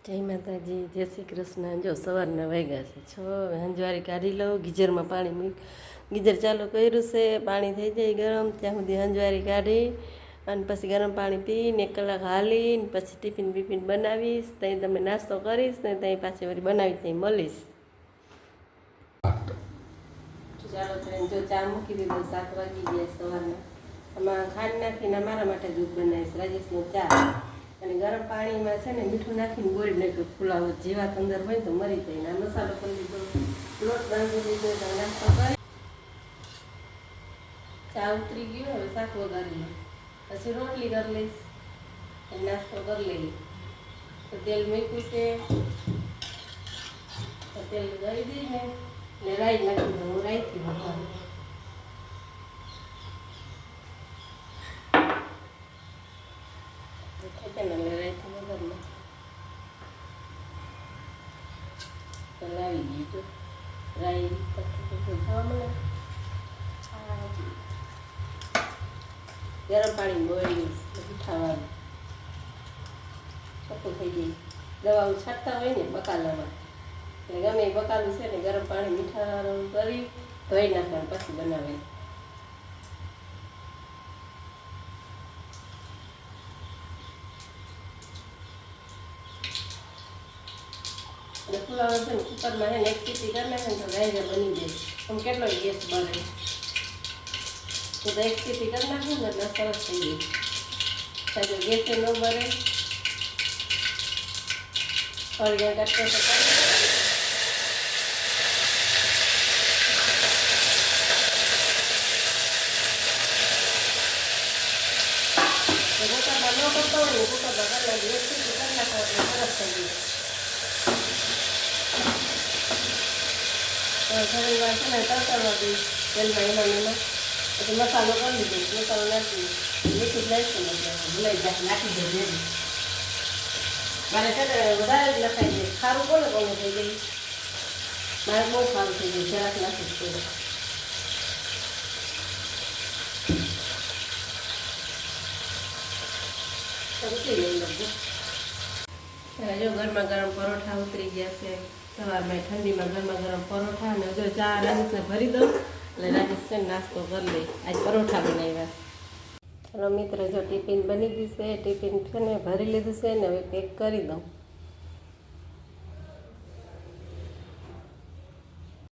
જય માતાજી, જય શ્રી કૃષ્ણ। જો સવારના વાગ્યા છે 6। હંજવારી કાઢી લઉં, ગીઝરમાં પાણી ગીઝર ચાલુ કર્યું છે, પાણી થઈ જાય ગરમ ત્યાં સુધી હંજવારી કાઢી અને પછી ગરમ પાણી પીને 1 કલાક હાલીને પછી ટિફિન બીફિન બનાવીશ, ત્યાં તમે નાસ્તો કરીશ ને ત્યાં પાછી વળી બનાવી ત્યાં મળીશ। ચાલો ટ્રેન જો ચા મૂકી દીધો, 7 વાગી ગયા સવારના। આમાં ખાંડ નાખીને મારા માટે દૂધ બનાવીશ, રાજેશનો ચા। અને ગરમ પાણીમાં છે ને મીઠું નાખીને બોળી નાખ્યું ફુલાવો, જીવાત અંદર હોય તો મરી જાય। આ મસાલો કરી દીધો, લોટ બાંધી દીધો, તો નાસ્તો કરી ચા ઉતરી ગયો। હવે શાક વઘારી લઉં, પછી રોટલી કરી લઈશ, નાસ્તો કરી લઈએ। તો તેલ મૂક્યું છે, તો તેલ ગળી દઈને એટલે રાઈ નાખી દઉં, હું રાઈથી વઘારું। લાવી દીધું રાઈ ખાવા મળે, ગરમ પાણી બોળી ખાવાનું ચોખ્ખું થઈ જાય। દવાઓ છાંટતા હોય ને બકાલામાં, એટલે ગમે એ બકાલું છે ને ગરમ પાણી મીઠા કરી ધોઈ નાખવાનું પછી બનાવે। ફુલાવો છે ને કુકરમાં છે ને 1 સીટી કરી નાખે ને તો રાયરા બની જાય। આમ કેટલો ગેસ બને તો 1 સીટી કરી નાખું ને એટલે સરસ થઈ જાય। ગેસે ન બને ફળિયા કાઢતો તો કુકરમાં ન કરતો હોય ને કુકરમાં કરી નાખી 1 સીટી કરી નાખો એટલે સરસ થઈ જાય। થોડી વાર છે ને તરતરવા દઈ તેલમાં એમાં પછી મસાલો કરી લીધો, મસાલો નાખી મીઠું નાખીને ભૂલાઈ જાય નાખી દે ભેગું। મારે છે ને વધારે જ નખાઈ જાય, ખારું કોને કોને થઈ જાય, મારે બહુ ખારું થઈ જાય, જરાક નાખી જ પડે। ઉતરી ગઈ લગભગ। જો ગરમા ગરમ પરોઠા ઉતરી ગયા છે સવારમાં, ઠંડીમાં ગરમા ગરમ પરોઠા। અને જો ચા રાજેશને ભરી દઉં એટલે રાજેશ છે નાસ્તો કરી લઈ। આજ પરોઠા બનાવ્યા છે। ચલો મિત્રો, જો ટિફિન બની ગયું છે, ટિફિન છે ને ભરી લીધું છે ને હવે પેક કરી દઉં।